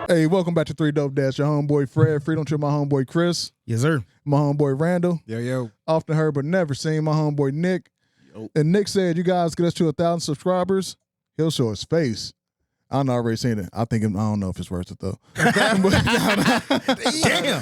Hey, welcome back to 3 Dope Dash. Your homeboy Fred. Freedom to my homeboy Chris. Yes, sir. My homeboy Randall. Yo. Often heard but never seen. My homeboy Nick. Yo. And Nick said, you guys get us to 1,000 subscribers, he'll show his face. I done already seen it. I don't know if it's worth it though. Damn.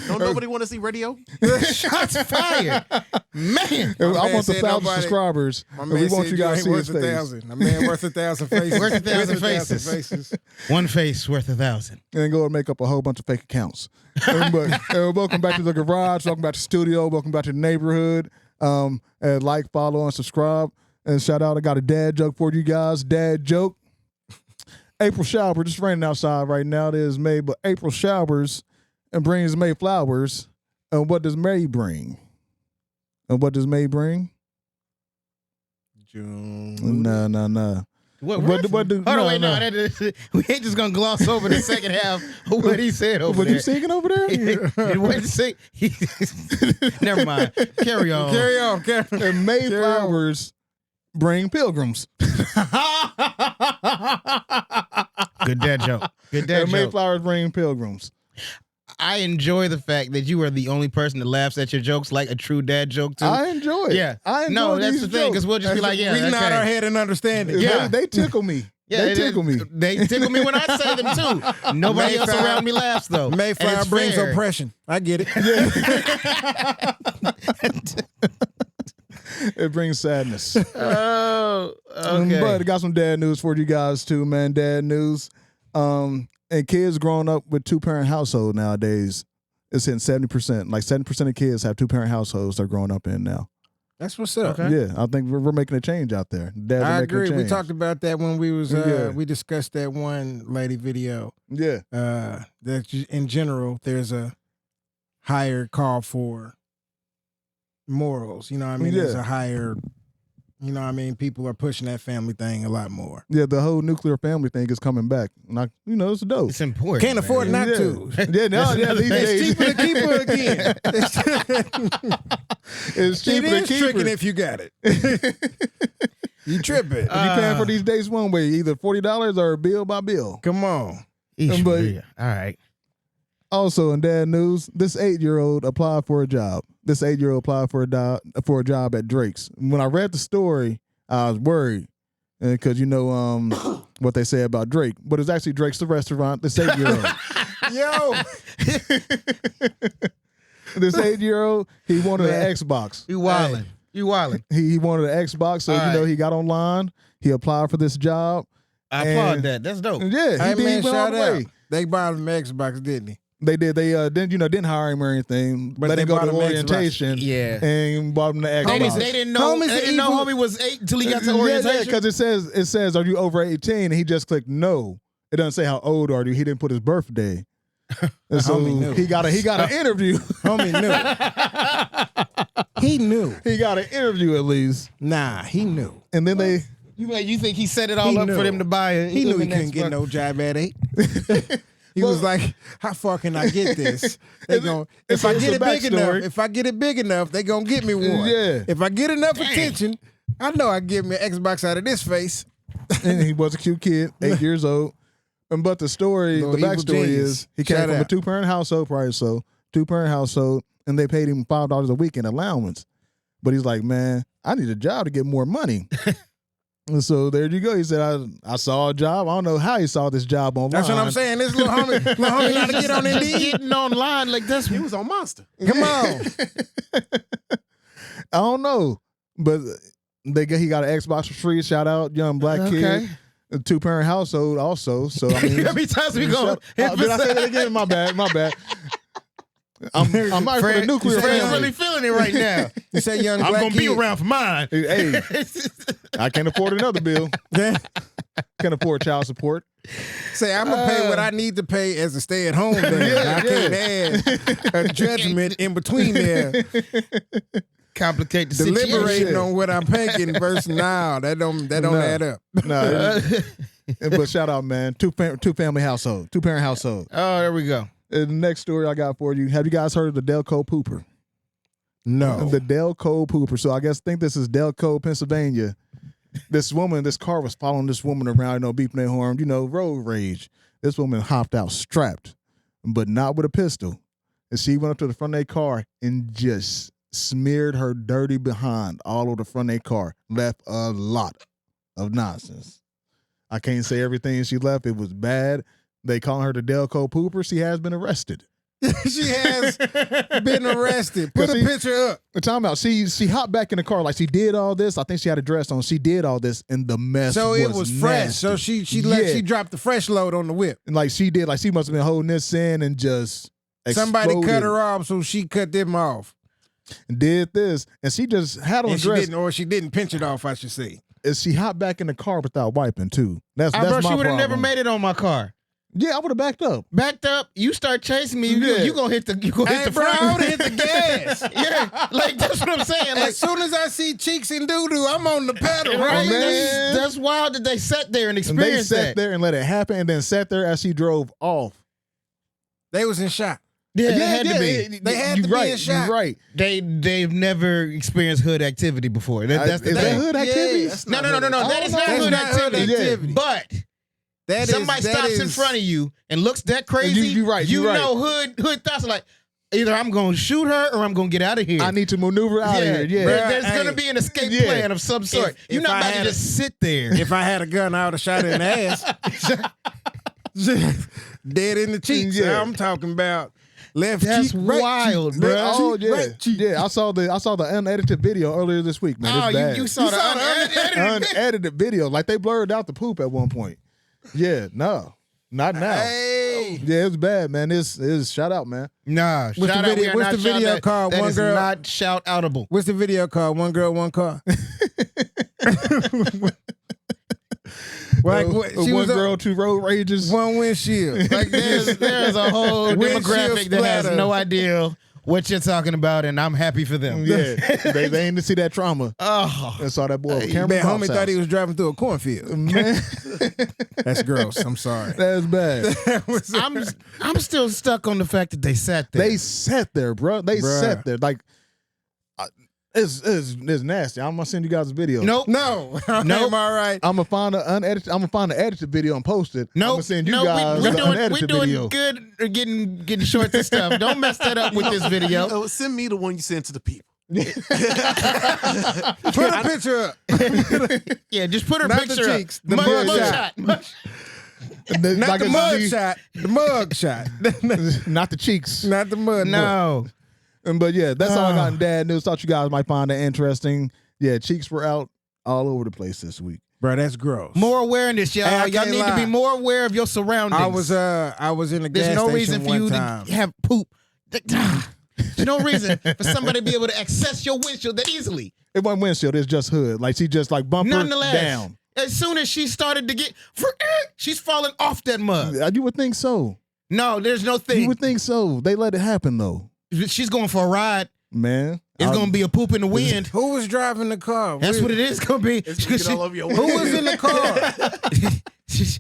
Don't nobody want to see radio? Shots fired. Man. I want the 1,000 subscribers. My and man we want said you guys to see worth his face. 1,000. My man worth 1,000 faces. Worth 1,000 faces. One face worth 1,000. And go and make up a whole bunch of fake accounts. Welcome back to the garage. Welcome back to the studio. Welcome back to the neighborhood. And like, follow, and subscribe. And shout out, I got a dad joke for you guys. Dad joke. April shower, just raining outside right now. It is May, but April showers and brings May flowers. And what does May bring? And what does May bring? June. Nah. What do? Hold on, wait, no. We ain't just gonna gloss over the second half of what he said over What there. you singing over there? What to say? Never mind. Carry on. And May flowers bring pilgrims. Good dad joke. Good dad And May joke. flowers bring pilgrims. I enjoy the fact that you are the only person that laughs at your jokes like a true dad joke too. I enjoy it. Yeah. I enjoy No, that's these the thing, because jokes. we'll just be like, yeah, we nod okay. our head and understand it. Yeah. They tickle me. Yeah, they tickle me. They tickle me when I say them too. Nobody else Mayflower- around me laughs though. And Mayflower it's brings fair. oppression. I get it. It brings sadness. Oh, okay. But I got some dad news for you guys too, man. Dad news. And kids growing up with 2-parent household nowadays, it's hitting 70%. Like 70% of kids have 2-parent households they're growing up in now. That's what's up. Okay. Yeah, I think we're making a change out there. Dads are I making a agree. We change. talked about that when we was Yeah. we discussed that one lady video. Yeah. That in general there's a higher call for morals. You know what I mean? Yeah. There's a higher, you know what I mean? People are pushing that family thing a lot more. Yeah, the whole nuclear family thing is coming back. Like, it's dope. It's important. Can't afford man. not to. Yeah, these It's days. cheaper to keep her again. It's cheaper It to is keep tricking her. if you got it. You tripping. You paying for these dates one way, either $40 or bill by bill. Come on. But- Yeah. All right. Also, in dad news, this 8-year-old applied for a job. This 8-year-old applied for a job at Drake's. When I read the story, I was worried because what they say about Drake, but it's actually Drake's the restaurant. This 8-year-old, Yo. this 8-year-old, he wanted an Xbox. You wildin'. You wildin'. He wanted an Xbox, so All right. he got online. He applied for this job. I applaud And- that. That's dope. Yeah, he Hey, did. man, He went all shout the way. out. They bought him an Xbox, didn't he? They did. They didn't hire him or anything. But Let they him go bought to him Xbox. orientation. Yeah. And bought him the They Xbox. didn't know. Homies They didn't know evil. homie was 8 until he got to Yeah, orientation. because it says, are you over 18? And he just clicked no. It doesn't say how old are you. He didn't put his birthday. And so Homie knew. he got an interview. Homie knew. He knew. He got an interview at least. Nah, he knew. And then they You think he set it all He up knew. for them to buy it? He knew he couldn't get no job at 8. He was like, "How far can I get this? They gon' if I it's get a it big backstory. enough, if I get it big enough, they gonna get me one. Yeah. If I get enough attention, I know I can get me an Xbox out of this face." and he was a cute kid, 8 years old. But the story, Little the evil backstory genius. is he came Shout from a out. 2-parent household, probably so 2-parent household, and they paid him $5 a week in allowance. But he's like, man, I need a job to get more money. And so there you go. He said, I saw a job. I don't know how he saw this job online. That's what I'm saying. This little homie got to get on Just Indeed. getting online like this. He was on Monster. Come on. I don't know, but he got an Xbox for free. Shout out, young black kid, a 2-parent household also. So I mean, How many times we go? Did I say that again? My bad. I'm out for the nuclear Fred's family. really feeling it right now. You say young I'm black gonna be kid. around for mine. Hey, I can't afford another bill. Yeah. Can't afford child support. Say I'm gonna pay what I need to pay as a stay-at-home dad. I can't add a judgment in between there, Complicate the deliberating situation. on what I'm paying versus now. That don't No. add up. No, but shout out, man. 2-family household, 2-parent household. Oh, there we go. And the next story I got for you. Have you guys heard of the Delco Pooper? No. The Delco Pooper. So I think this is Delco, Pennsylvania. This car was following this woman around, beeping their horn, road rage. This woman hopped out strapped. but not with a pistol. And she went up to the front of their car and just smeared her dirty behind all over the front of their car. Left a lot of nonsense. I can't say everything she left. It was bad. They calling her the Delco Pooper. She has been arrested. She has been arrested. Put a picture up. We're talking about she hopped back in the car like she did all this. I think she had a dress on. She did all this, and the mess. So it was fresh. nasty. So she dropped the fresh load on the whip. And like she did, like she must have been holding this in and just Somebody cut exploded her off, so she cut them off. and did this, and she just had on And dress. she didn't pinch it off, I should say. And she hopped back in the car without wiping too. That's bro, my she would have problem. never made it on my car. Yeah, I would have backed up. Backed up, you start chasing me, Yeah. you gonna hit the Hey, bro, I front. would have hit the gas. Yeah, like that's what I'm saying. Like, As soon as I see cheeks and doo-doo, I'm on the pedal, right? right? man. That's wild that they sat there and And they experienced sat that. there and let it happen, and then sat there as she drove off. They was in shock. Yeah, they had to be. They had You're to be right, in shock. You're right. They've never experienced hood activity before. That's the Is that thing. hood Yeah, activities? that's No, not no. hood That is not That's hood not hood activity. activity. But That somebody stops in front of you and looks that crazy. You're right, You you're right. know hood thoughts are like, either I'm gonna shoot her or I'm gonna get out of here. I need to maneuver out of here. Yeah. There's Hey, gonna be an escape yeah. plan of some sort. You're if not I about to had just sit there. If I had a gun, I would have shot her in the ass. Dead in the cheeks. Yeah. I'm talking about left That's cheek, right wild, cheek, bro. left Oh cheek, yeah, right cheek. yeah. I saw the unedited video earlier this week, man. Oh, It's bad. you saw the unedited. unedited video. Like they blurred out the poop at one point. Yeah, no, not now. Hey. Yeah, it's bad, man. It's shout out, man. Nah, What's shout the out. video- We are what's not the video shout out. called? That One is girl- not shout outable. What's the video called? One girl, one car. Like what, she one was girl, two road rages. one windshield. Like There's a whole Windshield demographic that has splatter. no idea what you're talking about, and I'm happy for them. Yeah, they ain't to see that trauma. Oh, And saw that boy. Man, Cameron homie Bob's thought he house. was driving through a cornfield. Man, That's gross. I'm sorry. that's bad. I'm still stuck on the fact that they sat there. They sat there, bro. They Bruh. sat there like it's nasty. I'm gonna send you guys a video. Nope. No. Nope. I'm all right. I'm gonna find the edited video and post it. I'm Nope. gonna send you no, guys we the doing unedited video. good or getting shorts and stuff. Don't mess that up with this video. Oh, send me the one you sent to the people. Put a picture up. Yeah, just put her Not the picture up. cheeks, the Mug mug shot. Not Like the I mug see- shot. The mug shot. Not the cheeks. Not the mud. No. But yeah, that's all I got in dad news. Thought you guys might find that interesting. Yeah, cheeks were out all over the place this week. Bro, that's gross. More awareness, y'all. Hey, I Y'all can't need to lie. be more aware of your surroundings. I was in the gas There's no station reason for one you time. to have poop. There's no reason for somebody to be able to access your windshield that easily. It wasn't windshield. It's just hood. Like she just like bumper Nonetheless, down. as soon as she started to get, she's falling off that mug. You would think so. No, there's no You thing. would think so. They let it happen though, She's going for a ride. man. It's going to be a poop in the wind. Who was driving the car? That's what it is going to be. It's gonna get all over your Who was in the car?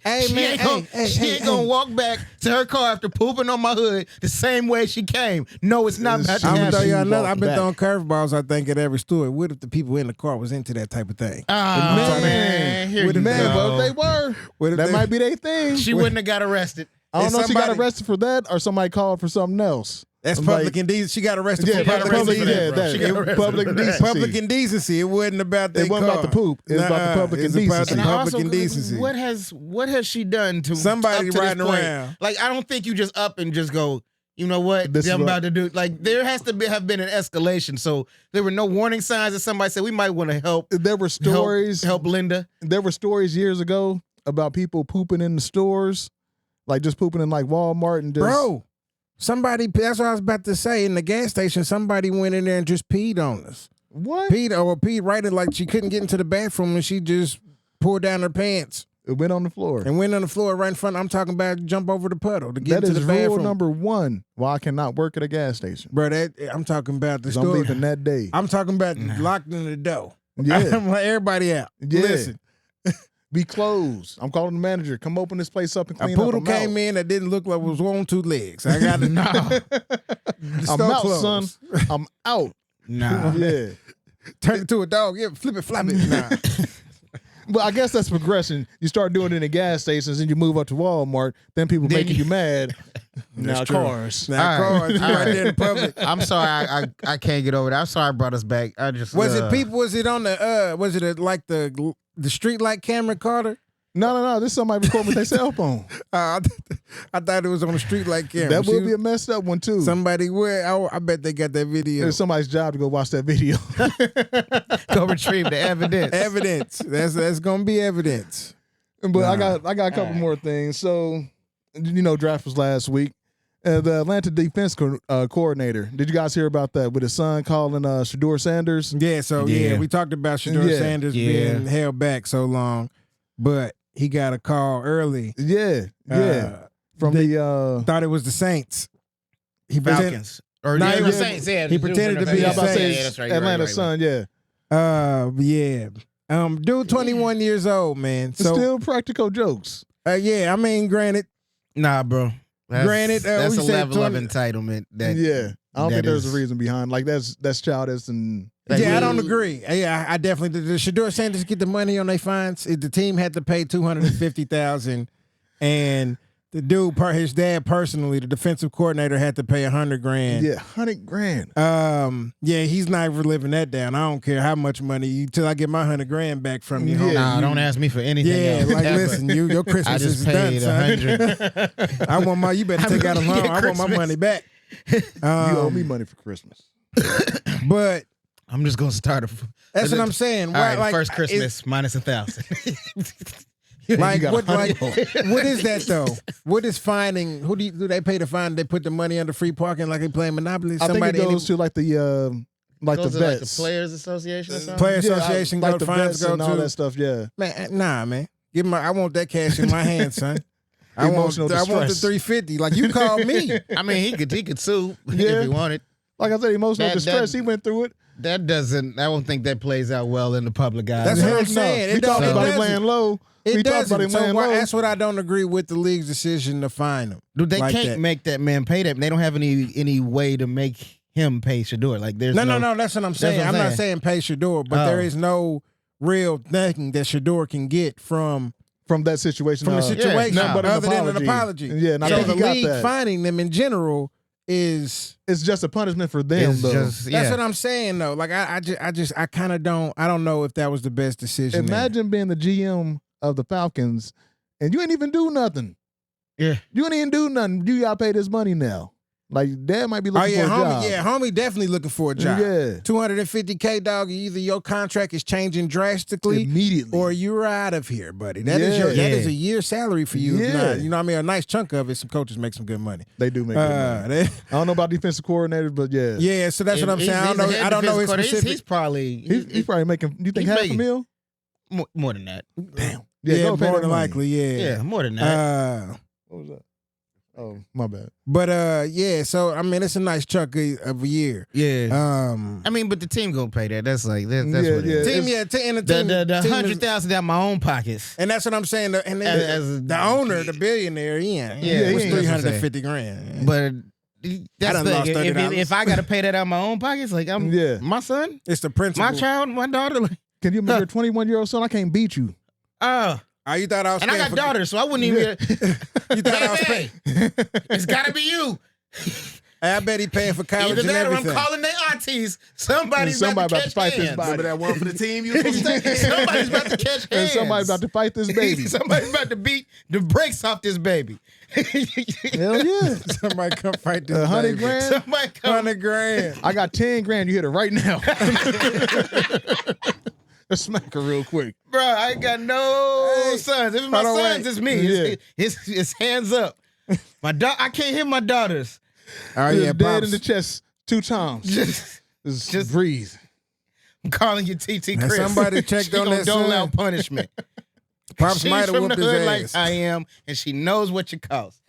Hey, she man, ain't gonna, hey, she hey, ain't gonna hey. walk back to her car after pooping on my hood the same way she came. No, it's not about to I'm gonna happen. tell you another. walked I've been back. throwing curveballs. I think at every store. What if the people in the car was into that type of thing? Oh, man. Here With you a Man, go. but if they were, What if that they- might be their thing. She wouldn't have got arrested. I don't If know if she got somebody- arrested for that or somebody called for something else. That's Like- public indecency. She got arrested Yeah, for public public, indecency. yeah, bro. that, She got arrested public for that. indecency. Public indecency. It wasn't about that It wasn't about the poop. It was about the public It's about indecency. the And public also, indecency. what has she done to Somebody up to riding this point? around. Like, I don't think you just up and just go, you know what? This is I'm what- about to do. Like, there has to have been an escalation. So there were no warning signs that somebody said we might want to help. There were stories. Help Linda. There were stories years ago about people pooping in the stores, like just pooping in like Walmart and just. Bro, somebody, that's what I was about to say. In the gas station, somebody went in there and just peed on us. What? Peed right in like she couldn't get into the bathroom and she just pulled down her pants It went on the floor. and went on the floor right in front. I'm talking about jump over the puddle to get That into is the rule bathroom. number one. Why I cannot work at a gas station. Bro, I'm talking about the 'Cause I'm store. leaving that day. I'm talking about locked in the door. Yeah. I'm like, everybody out. Yeah. Listen, Be closed. I'm calling the manager. Come open this place up and a clean poodle up. came in that didn't look like it was on two legs. I got to know. I'm out, son. I'm out. Nah. Yeah. Turn it to a dog. Yeah, flip it, flap it. Nah. But I guess that's progression. You start doing it in gas stations and you move up to Walmart, then people Then making you mad. Now true. cars. Now All right. cars, you All right right. there in public. I'm sorry, I can't get over that. I'm sorry I brought us back. I just Was it people? Was it on the? Was it like the street light camera, Carter? No. This is somebody recording with their cell phone. I thought it was on the street light camera. That would be a messed up one too. somebody where I bet they got that video. It's somebody's job to go watch that video. go retrieve the evidence? Evidence. That's gonna be evidence. But I got a couple more things. So, draft was last week. The Atlanta defense coordinator. Did you guys hear about that with his son calling Shedeur Sanders? Yeah. So Yeah. we talked about Shedeur Yeah. Sanders being held back so long, but he got a call early. Yeah. From the Thought it was the Saints. He Falcons. Or Nah, yeah, he the was- Saints. Yeah, he pretended to be yeah, a I'm about to say Saints. it's that's right. You're Atlanta's right. son. Yeah. Yeah. Dude, 21 years old, man. It's So still practical jokes. yeah, I mean, granted, Nah, bro. Granted, that's we a said level of 20 entitlement. That Yeah. I don't that think there's is- a reason behind. Like that's childish and Like, yeah, I we- don't agree. Yeah, I definitely did. Shedeur Sanders get the money on their fines? The team had to pay $250,000, and the dude, his dad personally, the defensive coordinator, had to pay $100,000. yeah, $100,000. Yeah, he's not living that down. I don't care how much money till I get my $100,000 back from you. Yeah. homie. Nah, don't ask me for anything. Yeah, else, like ever. listen, your I Christmas just is done, paid son. 100. I want my. You better take out a loan. Yeah, I want my Christmas. money back. You owe me money for Christmas. But I'm just gonna start. that's what I'm saying. All right, Like, first Christmas minus 1,000. Like got what? Like 100. what is that though? What is finding? Who do they pay to find? They put the money under free parking like they playing Monopoly. I think it goes to like the Goes to, vets. the Players Association or something. Player Yeah, Association. like Go the fines vets go and all to that stuff. Yeah, man. Nah, man. Give my. I want that cash in my hand, son. I want Emotional the distress. 350. Like you called me. I mean, he could sue Yeah. if he wanted. like I said, emotional That- distress. that- He went through it. That doesn't. I don't think that plays out well in the public eye. That's what I'm Heck no. saying. We It don't- talked it about him doesn't. laying low. It We talked about doesn't. him So laying low. that's what I don't agree with the league's decision to fine him. Dude, they like can't that. make that man pay that. They don't have any way to make him pay Shedeur. Like there's No. That's what I'm saying. what I'm I'm not saying. saying pay Shedeur, but there Oh. is no real thing that Shedeur can get from that situation. the situation, no. but an other than an apology. Yeah, and I So think the he got league that. fining them in general is It's just a punishment for them, It's though. just that's what I'm saying though. Like I kind of don't. I don't know if that was the best decision. there. Imagine being the GM of the Falcons, and you ain't even do nothing. Yeah. You ain't even do nothing. You got to pay this money now. Like, dad might be Oh looking yeah, for a homie. job. Yeah, homie, definitely looking for a job. Yeah. $250K, dog. Either your contract is changing drastically, Immediately. or you're out of here, buddy. That is Yeah. that is a year's salary for you. Yeah. Nah, you know what I mean? A nice chunk of it. Some coaches make some good money. They do make good money. They- I don't know about defensive coordinators, but yeah. yeah, so that's what I'm saying. I don't know. I don't know his specific. He's probably He's probably making, you think he's half making- a meal? more than that. Damn. yeah, go pay more that than money. likely. Yeah. Yeah, more than that. What was that? Oh, my bad. But yeah. So I mean, it's a nice chunk of a year. Yeah. I mean, but the team gonna pay that. That's like that's Yeah, what it yeah. is. Team, yeah, and the team, The team is- 100,000 out my own pockets. and that's what I'm saying. And then As- the owner, the billionaire, Yeah, it was he ain't- $350,000. But that's done the lost thing. $30. If I gotta pay that out my own pockets, like I'm Yeah. my son, It's the principle. my child, my daughter. Like, Can you remember your 21-year-old son? I can't beat you. Oh, you thought I was and I paying got for, daughters, so I wouldn't even. You thought I was paying. It's gotta be you. I bet he paying for college Either and that or I'm everything. calling their aunties. Somebody's Somebody about to fight catch this hands. body. Remember that one for the team you was supposed to Somebody's about to catch hands. And somebody about to fight this baby. Somebody's about to beat the brakes off this baby. Hell yeah. Somebody come fight this. 100 baby. grand. Somebody come. $100,000. I got 10 grand. You hit it right now. Let's smack her real quick. Bro, I ain't got no Hey, sons. If it's my hold on, sons, wait. it's me. Yeah. It's hands up. I can't hit my daughters. Oh He yeah, was dead pops. in the chest 2 times. Just breathe. I'm calling you TT Now, Chris. somebody checked She on gonna that dole son. out punishment. Pops She's might have from whooped the his hood ass. like I am, and she knows what you cost.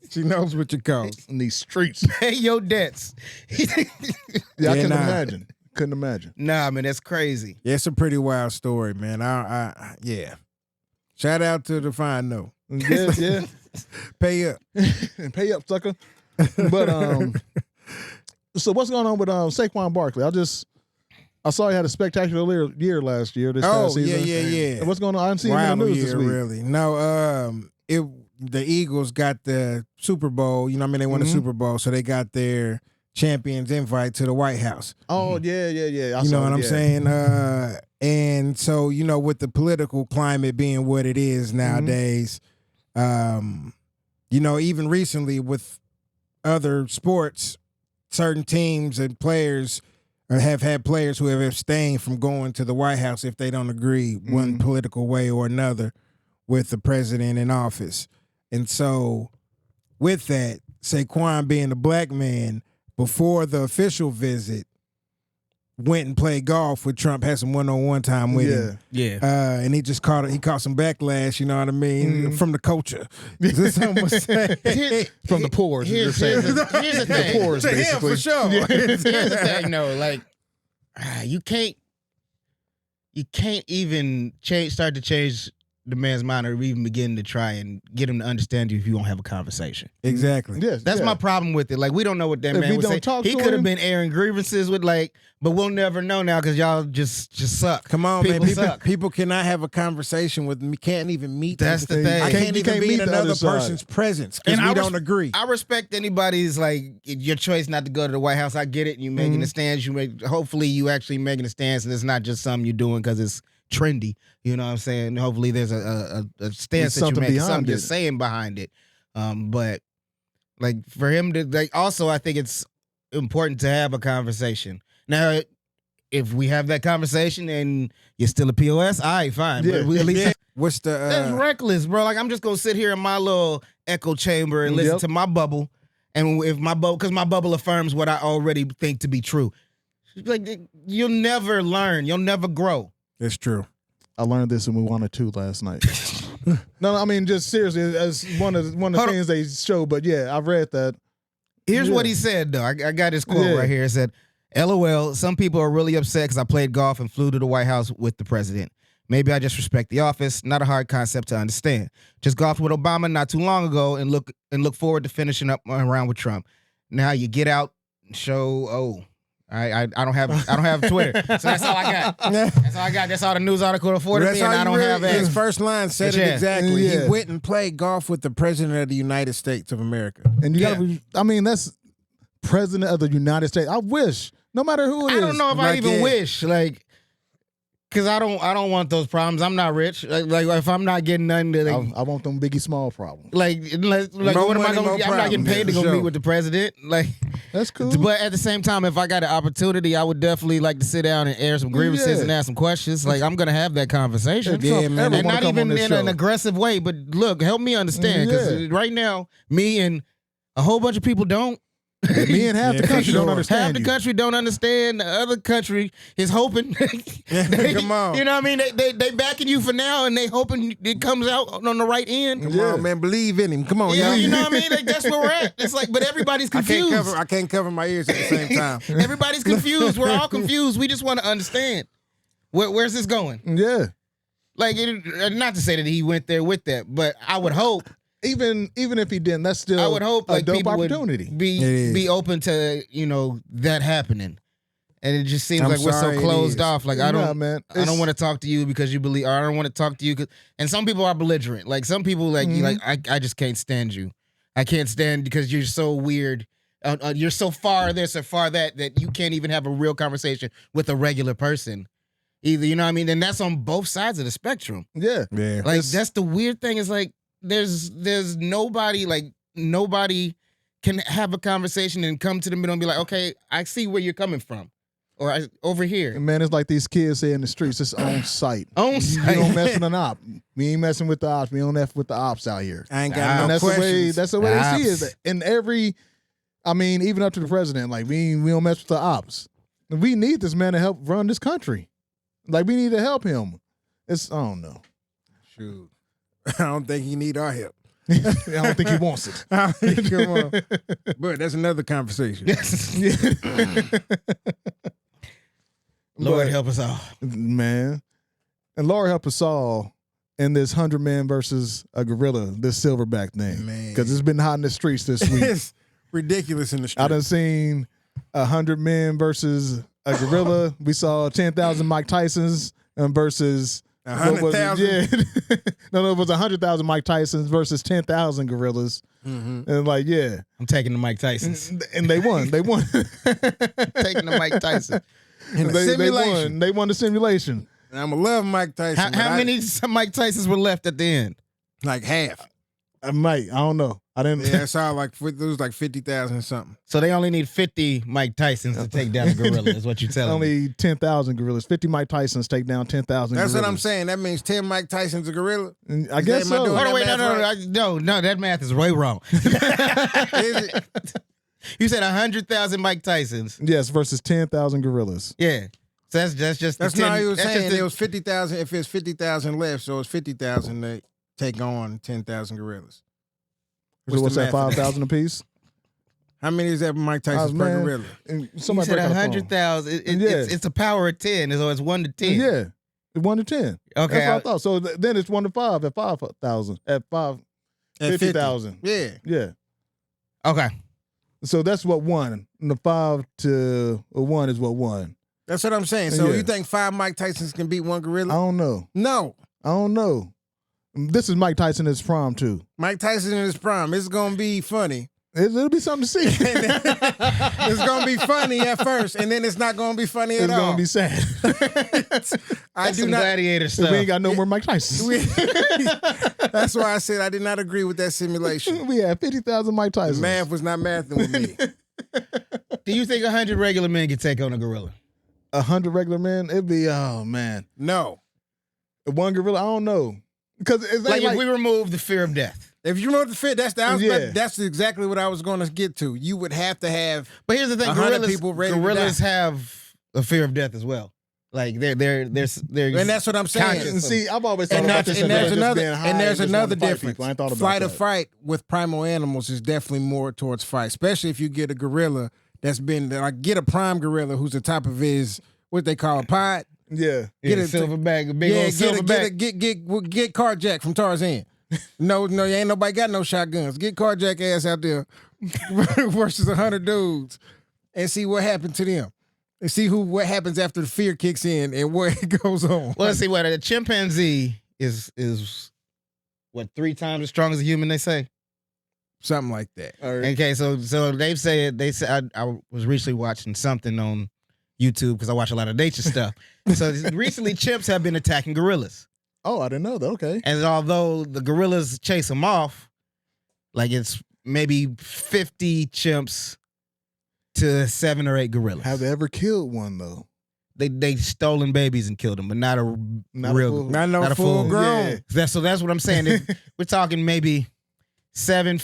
She knows what you cost. In these streets. Pay your debts. Yeah, I Yeah, couldn't nah. imagine. Couldn't imagine. Nah, man, that's crazy. Yeah, it's a pretty wild story, man. I yeah. Shout out to the fine note. Yeah, yeah. Pay up. And pay up, sucker. But so what's going on with Saquon Barkley? I saw he had a spectacular year last year. This Oh past season. yeah. And what's going on? I haven't seen him in Wild the news year, this week. really. No, the Eagles got the Super Bowl. You know, what I mean, they won the Super Bowl, so they got their champions invite to the White House. Oh yeah. You know what I'm saying? And so, you know, with the political climate being what it is nowadays, you know, even recently with other sports, certain teams and players have had players who have abstained from going to the White House if they don't agree one political way or another with the president in office. And so with that, Saquon being a black man, before the official visit, went and played golf with Trump, had some one-on-one time with him. Yeah. And he caught some backlash, you know what I mean, from the culture. This almost say. From the pores. Here's the The thing. pores, To him, basically. for sure. Here's the thing, though. Like, you can't even start to change the man's mind or even begin to try and get him to understand you if you don't have a conversation. Exactly. Yes, That's my problem with it. Like, we don't know what that If man we was don't saying. talk He to could have him- been airing grievances with, like, but we'll never know now because y'all just suck. Come on, People man. People, suck. people cannot have a conversation with me. Can't even meet. That's them. the thing. I You can't can't even be meet in the another other side. person's presence because And we I don't agree. I respect anybody's, like, your choice not to go to the White House. I get it. You making a stance. Hopefully you actually making a stance and it's not just something you're doing because it's trendy. You know what I'm saying? Hopefully there's a stance that you're something making, behind something you're it. saying behind it. But like for him to like, also I think it's important to have a conversation. Now, if we have that conversation and you're still a POS, all right, fine. Yeah. But we at least What's the? that's reckless, bro. Like I'm just gonna sit here in my little echo chamber and listen Yep. to my bubble, and if my bubble, because my bubble affirms what I already think to be true. Like you'll never learn, you'll never grow. That's true. I learned this in Moana 2 last night. No, I mean just seriously, as one of the Hold on. things they show. But yeah, I read that. Here's what Yeah. he said, though. I got his quote Yeah. right here. It said, LOL, some people are really upset because I played golf and flew to the White House with the president. Maybe I just respect the office. Not a hard concept to understand. Just golfed with Obama not too long ago and look forward to finishing up around with Trump. Now you get out and show, I don't have Twitter. So that's all I got. That's all I got. That's all the news article afforded me, and I don't have His that. first line said Yeah. it exactly. Yeah. He went and played golf with the president of the United States of America. And you Yeah. gotta be, I mean, that's president of the United States. I wish, no matter who it is. I don't know if I Like, even yeah. wish, like, because I don't want those problems. I'm not rich. Like if I'm not getting nothing to like, I want them Biggie Small problems. like More what am I money, gonna? more I'm not getting problems. paid to Yeah, go for meet sure. with the president. Like, That's cool. but at the same time, if I got an opportunity, I would definitely like to sit down and air some grievances Yeah. and ask some questions. Like I'm gonna have that conversation. Yeah, Yeah, man. everyone And wanna not come even on this in an show. aggressive way, but look, help me understand because Yeah. right now, me and a whole bunch of people don't. Me and half Yeah, the for country don't sure. understand Half the you. country don't understand. The other country is hoping. Come on. You know what I mean? They backing you for now, and they hoping it comes out on the right end. Come Yeah. on, man. Believe in him. Come on, Yeah, y'all. you know what I mean? Like, that's where we're at. It's like, but everybody's confused. I can't cover my ears at the same time. Everybody's confused. We're all confused. We just want to understand. Where's this going? Yeah. Like, not to say that he went there with that, but I would hope. Even if he didn't, that's still I would hope a like dope people opportunity. would It is. be open to that happening. And it just seems I'm like we're sorry so it closed is. off. Like I Nah, don't, man. I don't want to talk to you because you believe, or I don't want to talk to you. And some people are belligerent. Like some people, like you, like I just can't stand you. I can't stand because you're so weird. You're so far this or far that you can't even have a real conversation with a regular person. Either you know what I mean. And that's on both sides of the spectrum. Yeah. Yeah. Like that's the weird thing is like there's nobody can have a conversation and come to the middle and be like, okay, I see where you're coming from, or over here. And man, it's like these kids say in the streets, it's on site. On You site. don't mess with an op. We ain't messing with the ops. We don't F with the ops out here. I ain't got And no that's questions. the way they see Ops. it. In every, I mean, even up to the president, like we don't mess with the ops. We need this man to help run this country. Like we need to help him. I don't know. Shoot. I don't think he need our help. I don't think he wants it. Come on. But that's another conversation. Lord But, help us all. man. And Lord help us all in this 100 man versus a gorilla, this silverback thing. Man. Because it's been hot in the streets this week. It's ridiculous in the street. I done seen 100 men versus a gorilla. We saw 10,000 Mike Tysons versus What was it? 100,000. Yeah. No, it was 100,000 Mike Tysons versus 10,000 gorillas. And like, yeah. I'm taking the Mike Tysons. And they won. They won. Taking the Mike Tyson. In the They simulation. won. They won the simulation. And I'm gonna love Mike Tyson. How many Mike Tysons were left at the end? Like half. I don't know. I didn't. Yeah, it's all like it was like 50,000 something. So they only need 50 Mike Tysons to take down a gorilla, is what you're telling me. Only 10,000 gorillas. 50 Mike Tysons take down 10,000 That's gorillas. what I'm saying. That means 10 Mike Tyson's a gorilla. I guess am I so. doing Hold on, that wait, math no, that math is way wrong. Is it? You said 100,000 Mike Tysons. Yes, versus 10,000 gorillas. Yeah. So that's just That's the 10, not what he was that's saying. just It was 50,000. If it's 50,000 left, so it's 50,000 to take on 10,000 gorillas. So what's the that, math of that? 5,000 apiece? How many is that Mike Tyson per man. gorilla? And you somebody said break out a phone. 100,000. Yeah. It's a power of 10, so it's 1 to 10. Yeah. It's 1 to 10. Okay. That's what I thought. So then it's 1 to 5 at 5,000. At 5, At 50,000. Yeah. Yeah. Okay. So that's what won. And the 5 to 1 is what won. That's what I'm saying. So Yeah. you think 5 Mike Tysons can beat one I gorilla? don't know. No. I don't know. This is Mike Tyson in his prime, too. Mike Tyson in his prime. It's gonna be funny. It'll be something to see. It's gonna be funny at first, and then it's not gonna be funny It's at all. going to be sad. I That's do some not. gladiator we stuff. ain't got no more Mike Tysons. That's why I said I did not agree with that simulation. We had 50,000 Mike The Tysons. math was not mathing with me. Do you think 100 regular men can take on a gorilla? 100 regular men, it'd be, oh, man. No. One gorilla, I don't know. Because it's Like, like if we remove the fear of death. If you remove the fit, Yeah. that's exactly what I was going to get to. You would have to have. But here's the thing: 100 gorillas, people ready to gorillas die. have a fear of death as well. Like they're And that's what I'm saying. conscious And see, I've always thought And about that's, this and as there's just another being high and there's just another wanting to fight difference. people. I ain't thought about Flight or that. fight with primal animals is definitely more towards fight, especially if you get a gorilla that's been like get a prime gorilla who's the top of his what they call a pod. Yeah. Get a a silverback, a big old silverback. Get Carjack from Tarzan. No, ain't nobody got no shotguns. Get Carjack ass out there versus 100 dudes and see what happened to them. And see what happens after the fear kicks in and where it goes on. Well, let's see what a chimpanzee is. What 3 times as strong as a human? They say. Something like that. Okay, so they said I was recently watching something on YouTube because I watch a lot of nature stuff. So recently, chimps have been attacking gorillas. Oh, I didn't know that. Okay. And although the gorillas chase them off, like it's maybe 50 chimps to 7 or 8 gorillas. Have they ever killed one, though? They stolen babies and killed them, but not a real, full- Not no not a full full- grown. Yeah. So that's what I'm saying. We're talking maybe 50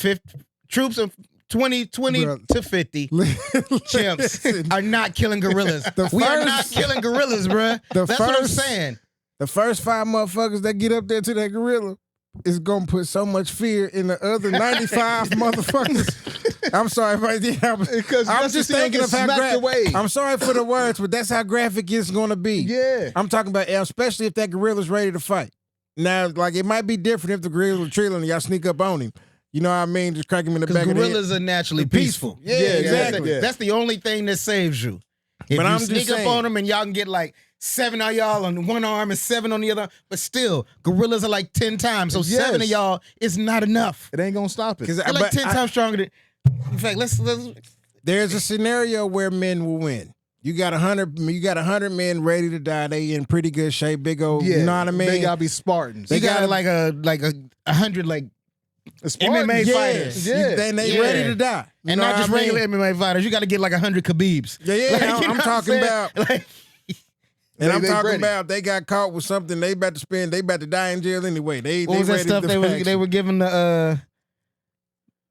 troops of 20 Bro. to 50 chimps are not killing gorillas. We are not killing gorillas, bruh. The That's what I'm first- saying. The first 5 motherfuckers that get up there to that gorilla is gonna put so much fear in the other 95 motherfuckers. I'm sorry, but Because I'm just just to see them thinking get of how smacked away. I'm sorry for the words, but that's how graphic it's gonna be. Yeah. I'm talking about, especially if that gorilla's ready to fight. Now, like it might be different if the gorilla's trailing and y'all sneak up on him. You know what I mean? Just crack him in the Because back gorillas of the head. are naturally Peaceful. peaceful. Yeah, exactly. That's the only thing that saves you. If But you I'm just sneak up saying. on them and y'all can get like 7 of y'all on one arm and 7 on the other, but still, gorillas are like 10 times. So Yes. 7 of y'all is not enough. It ain't going to stop it. Because They're like 10 times stronger than. In fact, let's there's a scenario where men will win. You got 100 men ready to die. They in pretty good shape. Big old, Yeah. you know what I mean? They got to be Spartans. you They got gotta- like a 100 like Spartans. MMA yeah. fighters. Yeah. Then they Yeah. ready to die. You and know not just what I mean? regular MMA fighters. You got to get like 100 Khabibs. Yeah, Like, you know I'm what talking saying? about. Like, And I'm They talking ready. about they got caught with something they about to die in jail anyway. They what was that ready stuff to they faction. were giving the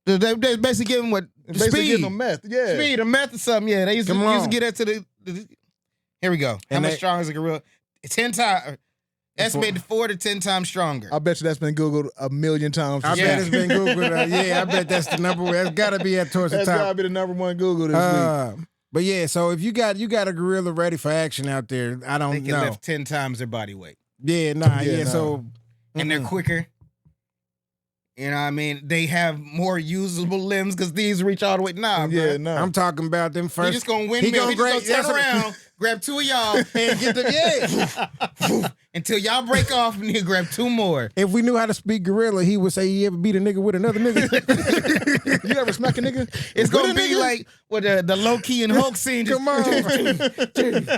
they basically giving what Basically speed. getting them meth. Yeah. Speed or meth or something. Yeah, they used to, Come used to on. get that to the here we go. How And much they- strong is a gorilla? 10 times. Estimated 4 to 10 times stronger. I bet you that's been Googled a million times. I Yeah. bet it's been Googled. Yeah, I bet that's the number. That's got to be at towards the That's got to top. be the number one Google this week. But yeah, so if you got a gorilla ready for action out there, I They don't can know. lift 10 times their body weight. Yeah, nah, Yeah, yeah. nah. So And they're quicker. You know what I mean? They have more usable limbs because these reach all the way. Nah, Yeah, bro. no. I'm talking about them He first. just gonna windmill. He just gonna turn around, grab two of y'all, And get the until y'all break off, and he'll grab two more. If we knew how to speak gorilla, he would say, "You ever beat a nigga with another nigga?" You ever smack a nigga? It's With gonna a be nigga? like what the Loki and Hulk scene. Come on. Dude,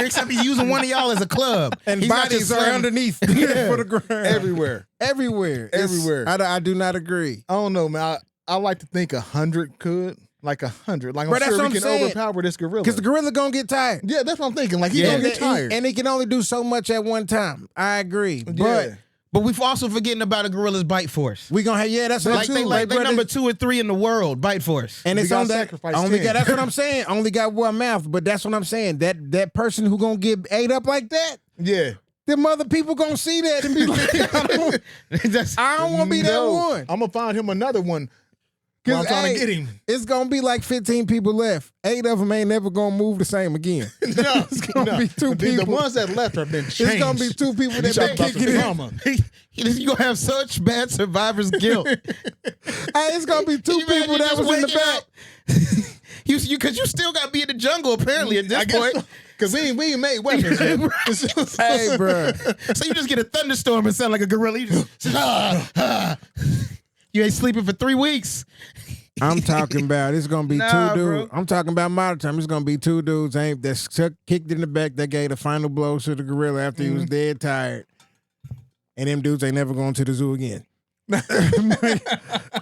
except he's using one of y'all as a club, And He's not bodies just are slamming- underneath for the ground. Everywhere. Everywhere. Everywhere. I do not agree. I don't know, man. I like to think 100 could. Like 100. Like, Bro, I'm that's sure what we I'm can saying. overpower this gorilla. Because the gorilla gonna get tired. Yeah, that's what I'm thinking. Like, he Yeah. gonna get tired. And he can only do so much at one time. I agree. But Yeah. But we're also forgetting about a gorilla's bite force. we gonna have, that's Like they bro, number 2 or 3 in the world bite force. And We it's gotta on that. sacrifice Only 10. got. That's what I'm saying. Only got one mouth. But that's what I'm saying. That person who gonna get ate up like that, Yeah. them other people gonna see that and be like, I don't want to be that one. I'm going to find him another one. 'Cause I'm trying to get him. It's gonna be like 15 people left. 8 of them ain't never gonna move the same again. No, It's gonna be 2 The people. ones that left have been changed. It's gonna be 2 people You that talk been about kicking some it. drama. You're gonna have such bad survivor's guilt. Hey, it's gonna be 2 You people imagine that just was in the waking back. up. Because you still gotta be in the jungle apparently at this point. Because we ain't made weapons yet. Hey, bro. So you just get a thunderstorm and sound like a gorilla. You just you ain't sleeping for 3 weeks. I'm talking about it's gonna be Nah, 2 bro. dudes. I'm talking about modern time. It's gonna be 2 dudes that kicked in the back. That gave the final blow to the gorilla after he was dead tired. And them dudes ain't never going to the zoo again.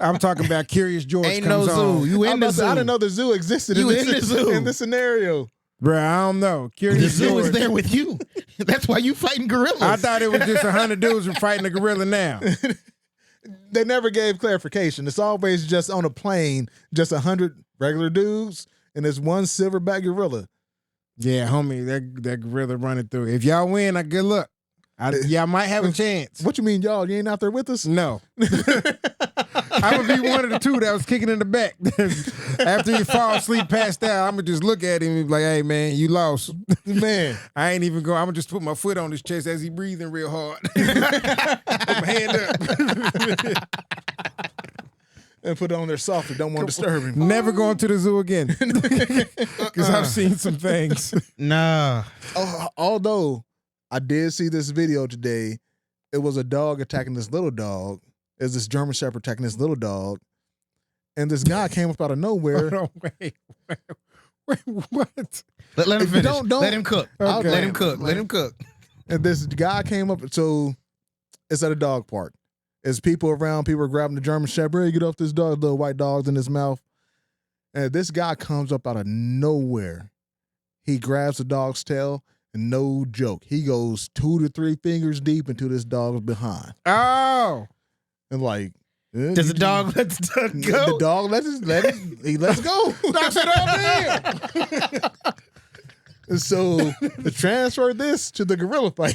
I'm talking about Curious George. Ain't no comes zoo. on. You in the zoo. I didn't know the zoo existed You in in the zoo. in this scenario. Bruh, I don't know. The Curious zoo George. is there with you. That's why you fighting gorillas. I thought it was just 100 dudes who fighting a gorilla now. They never gave clarification. It's always just on a plane, just 100 regular dudes, and there's one silverback gorilla. Yeah, homie, that gorilla running through. If y'all win, good luck. Y'all might have a chance. What you mean, y'all? You ain't out there with us? No. I would be one of the 2 that was kicking in the back. After he fall asleep, passed out, I'm going to just look at him and be like, hey, man, you lost. Man. I ain't even going. I'm going to just put my foot on his chest as he breathing real hard. Put my hand up. And put it on there softly. Don't want to disturb him. Never going to the zoo again. Because I've seen some things. Nah. Although I did see this video today, it was a dog attacking this little dog. It was this German Shepherd attacking this little dog. And this guy came up out of nowhere. Hold on, wait, what? Let him finish. Don't- Let him cook. Okay. Let him cook. Let him cook. And this guy came up. So it's at a dog park. There's people around. People are grabbing the German Shepherd. Hey, get off this dog. Little white dog's in his mouth. And this guy comes up out of nowhere. He grabs the dog's tail. And no joke. He goes 2 to 3 fingers deep into this dog's behind. Oh. And like, Does the dog let the dog go? The dog he lets go. That's it all there. And so to transfer this to the gorilla fight.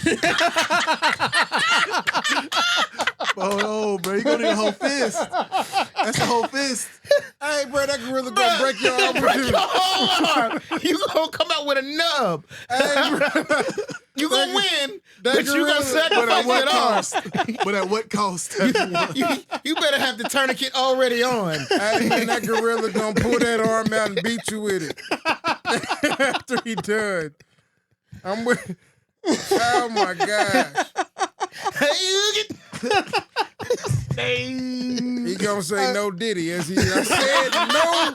Oh, bro, you gonna need a whole fist. That's a whole fist. Hey, bro, that gorilla gonna break your arm. Break your whole arm. You gonna come out with a nub. You gonna win, but you gonna But at sacrifice what it all. cost? But at what cost? You better have the tourniquet already on. Hey, man, that gorilla gonna pull that arm out and beat you with it. After he done. I'm with. Oh my gosh. He gonna say no Diddy as I said no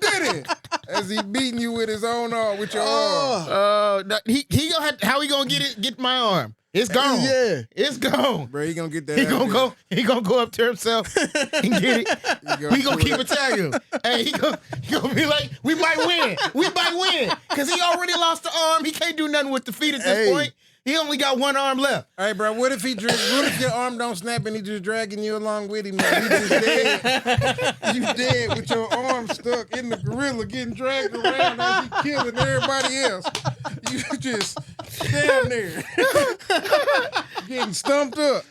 Diddy as he beating you with his own arm with your arm. He gonna have, how he gonna get my arm? It's gone. Yeah. It's gone. Bro, he gonna get that. He gonna go up to himself and get it. We gonna keep attacking him. Hey, he gonna be like, we might win. We might win. Cause he already lost the arm. He can't do nothing with the feet at this point. He only got one arm left. Hey, bro, what if your arm don't snap and he just dragging you along with him? Man? He just dead. You dead with your arm stuck in the gorilla getting dragged around as he killing everybody else. You just down there getting stumped up.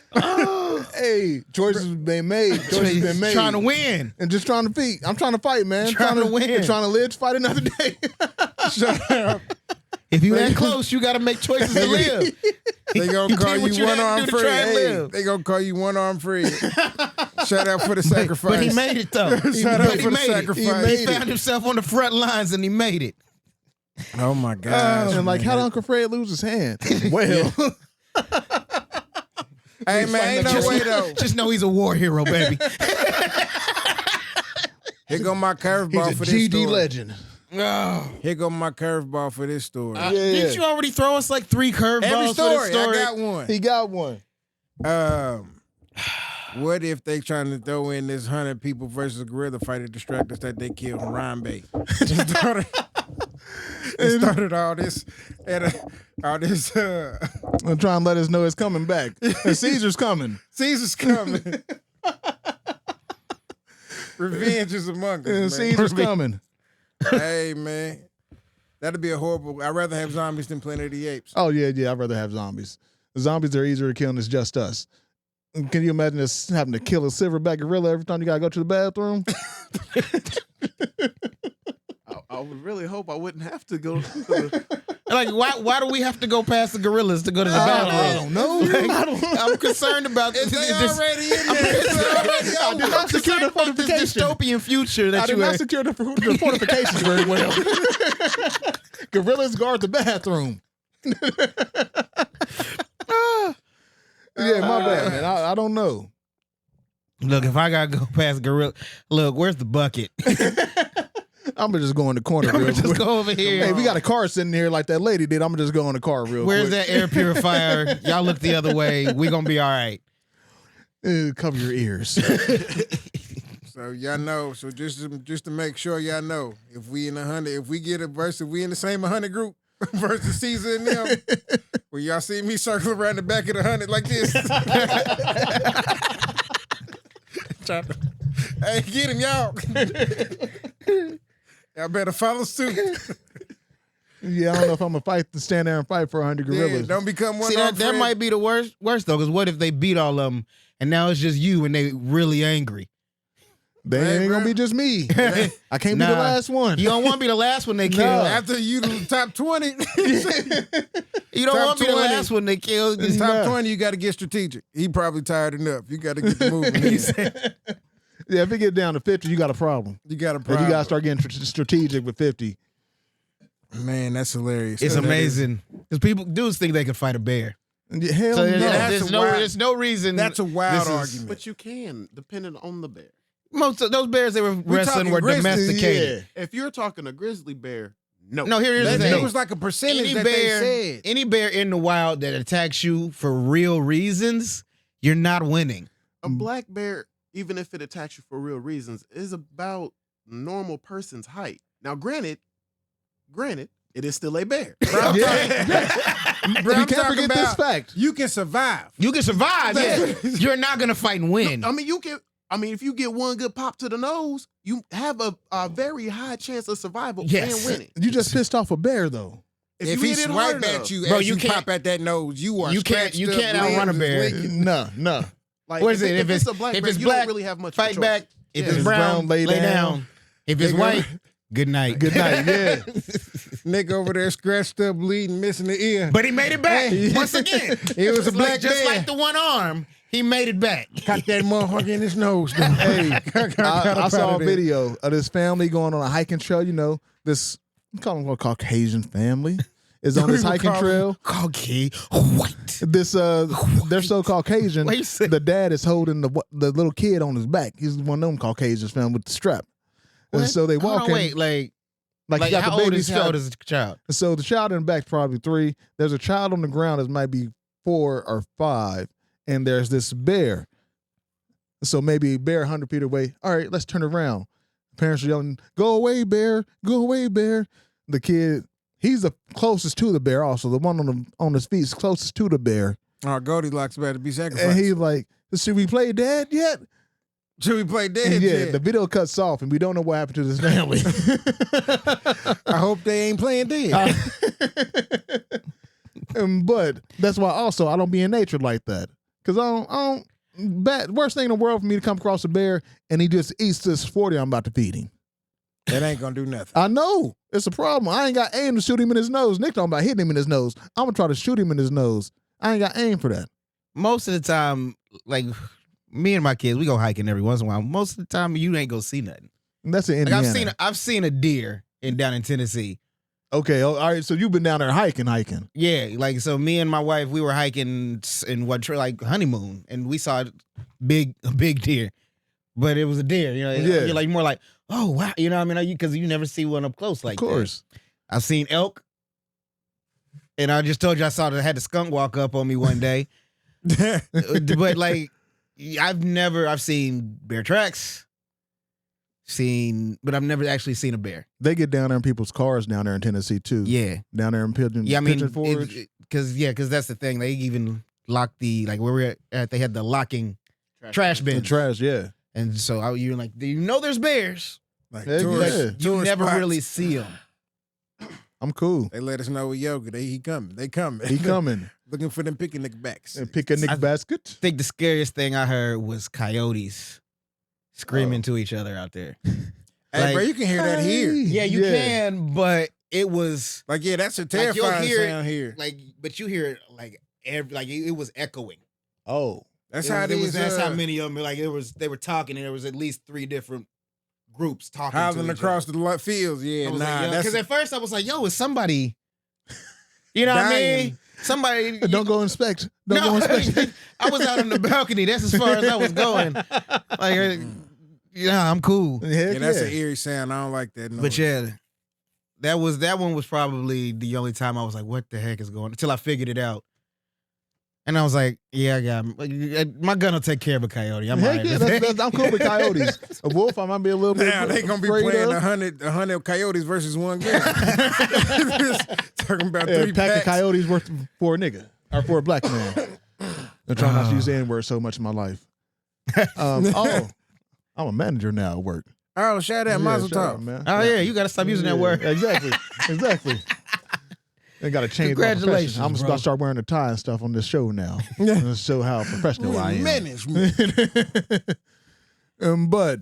Hey, choices been made. Choices been made. Trying to win. And just trying to fight. I'm trying to fight, man. Trying to win. And trying to live to fight another day. Shut up. If you that close, you got to make choices to live. They gonna call did what you had one to arm do to free. try and live. They gonna call you one arm free. Shout out for the sacrifice. But he made it though. Shout out He for the made it. sacrifice. He found himself on the front lines and he made it. Oh my gosh. And like, how did Uncle Fred lose his hand? Well, Hey man, ain't no way though. Just know he's a war hero, baby. Here go my curveball he's for a this GD story. legend. Oh. Here go my curveball for this story. Didn't you already throw us like 3 curveballs Every for story, this story? I got one. He got one. What if they trying to throw in this 100 people versus gorilla fight to distract us that they killed Harambe? It started all this I'm trying to let us know it's coming back. And Caesar's coming. Caesar's coming. Revenge is among us, And man. Caesar's coming. Hey man. That'd be a horrible. I'd rather have zombies than Planet of the Apes. Oh, yeah, I'd rather have zombies. The zombies are easier to kill than it's just us. Can you imagine us having to kill a silverback gorilla every time you got to go to the bathroom? I would really hope I wouldn't have to go to the... Like, why do we have to go past the gorillas to go to the I bathroom? don't know. I'm concerned about this. They already in there. I did not secure the about this fortification. dystopian future I that did you not secure the fortifications very well. Gorillas guard the bathroom. Yeah, my bad, man. I don't know. Look, if I gotta go past gorilla, look, where's the bucket? I'm gonna just go in the corner I'm real gonna just quick. go over here. Hey, we got a car sitting here like that lady did. I'm gonna just go in the car real Where's quick. that air purifier? Y'all look the other way. We gonna be all right. Cover your ears. So y'all know. So just to make sure y'all know, if we in 100, if we get a versus, we in the same 100 group versus Caesar and them. Well, y'all see me circle around the back of the 100 like this. Hey, get him, y'all. Y'all better follow suit. Yeah, I don't know if I'm gonna stand there and fight for 100 Yeah, gorillas. don't become one. See, that might be the worst though, because what if they beat all of them and now it's just you and they really angry? They Hey, ain't bro. gonna be just me. I can't be the Nah. last one. You don't want to be the last one they kill. After you the top 20. You don't Top want to be the 20. last one they kill. It's top Nah. 20, you got to get strategic. He probably tired enough. You got to get the moving. in. Yeah, if it get down to 50, you got a problem. You got a If problem. you gotta start getting strategic with 50. Man, that's hilarious. It's That is- amazing because dudes think they can fight a bear. Yeah, hell So no. that's a wild- there's no reason. That's a wild this is- argument. But you can, depending on the bear. Most of those bears they were wrestling talking were grizzly, domesticated. If you're talking a grizzly bear, no. No, here's the That, thing. it was like a percentage Any that bear, they said. any bear in the wild that attacks you for real reasons, you're not winning. A black bear, even if it attacks you for real reasons, is about normal person's height. Now, granted, it is still a bear. Bro, You I'm can't talking forget this about fact. you can survive. You can survive, yeah. You're not gonna fight and win. If you get one good pop to the nose, you have a very high chance of survival Yes. and winning. You just pissed off a bear, though. If you he hit it swipe hard at enough. you, Bro, as you you can't- pop at that nose, you are you can't scratched up, outrun a limbs bear. is leaking. No. Like, What is it? If it's a black if bear, it's you black, don't really have much fight choice. back. If Yeah. it's brown, lay down. If it's Nigga. white, good night. Good night. Yeah. Nigga over there scratched up, bleeding, missing the ear. But he made it back Hey. once again. It was a Just black just bear. like the one arm, he made it back. Got that motherfucker in his nose. Though. Hey, I saw a of it. video of this family going on a hiking trail. You know, this, we call them a Caucasian family, is on this We hiking call trail. Okay, white. This they're so Caucasian. Wait a second. The dad is holding the little kid on his back. He's one of them Caucasians found with the strap. And so they Hold on, walking wait, like he got how the old baby is strap. the child? So the child in the back probably 3. There's a child on the ground that might be 4 or 5, and there's this bear. So maybe a bear 100 feet away. All right, let's turn around. Parents are yelling, "Go away, bear! Go away, bear!" The kid, he's the closest to the bear. Also, the one on his feet is closest to the bear, Oh, Goldilocks about to be sacrificed. and he's like, "Should we play dead yet?" Should we play dead? Yeah, yet? the video cuts off, and we don't know what happened to this family. I hope they ain't playing dead. But that's why also I don't be in nature like that, because I don't. Worst thing in the world for me to come across a bear and he just eats this 40 I'm about to feed him. That ain't gonna do nothing. I know it's a problem. I ain't got aim to shoot him in his nose. Nick talking about hitting him in his nose. I'm gonna try to shoot him in his nose. I ain't got aim for that. Most of the time, like me and my kids, we go hiking every once in a while. Most of the time, you ain't gonna see nothing. And that's in Like Indiana. I've seen a deer down in Tennessee. Okay, all right. So you've been down there hiking. Yeah, like so me and my wife, we were hiking in like honeymoon, and we saw a big deer. But it was a deer, you know. Yeah. You're like more like, oh wow, you know what I mean? Because you never see one up close like Of course. that. I've seen elk, and I just told you I had the skunk walk up on me one day. But like, I've seen bear tracks, but I've never actually seen a bear. They get down there in people's cars down there in Tennessee too. Yeah, Down there in Pigeon. yeah. I mean, Pigeon Forge. because that's the thing. They even locked where we were at. They had the locking trash The bins. trash. Yeah. And so you're like, do you know there's bears? Like Heck tourist, yeah. You tourist never spots. really see them. I'm cool. They let us know with yoga. He coming. They coming. He coming. Looking for them picnic backs. And pick a Nick basket. I think the scariest thing I heard was coyotes screaming to each other out there. Hey, like- bro, you can hear that here. Yeah, you can, but it was Like, yeah, that's a Like, you'll terrifying hear it, sound here. like, but you hear it it was echoing. Oh. That's It how was- it it was- is. That's how many of them. Like they were talking, and there was at least 3 different groups talking. howling to each across other. the fields. Yeah, nah, Because that's at first I was like, "Yo, is somebody?" You know what I Dying. mean? Somebody. Don't go inspect. Don't go inspect. I was out on the balcony. That's as far as I was going. Like, yeah, I'm cool. Heck yeah, that's yeah. an eerie sound. I don't like that. But yeah, that one was probably the only time I was like, "What the heck is going on?" Until I figured it out, and I was like, "Yeah, I got my gun will take care of a coyote. I'm Heck alright." yeah, I'm cool with coyotes. A wolf, I might be a little bit. now they gonna be afraid playing of. 100 coyotes versus one gun. Talking about Yeah, 3 pack of packs. coyotes worth for a nigga or for a black man. I'm trying not to use the N-word so much in my life. I'm a manager now at work. Oh, shout out, Mazel shout out, Tov. man. Oh yeah, you got to stop using that Yeah, word. Exactly. They got to change my Congratulations, profession. I'm bro. gonna start wearing a tie and stuff on this show now. To show how professional I am. Management. But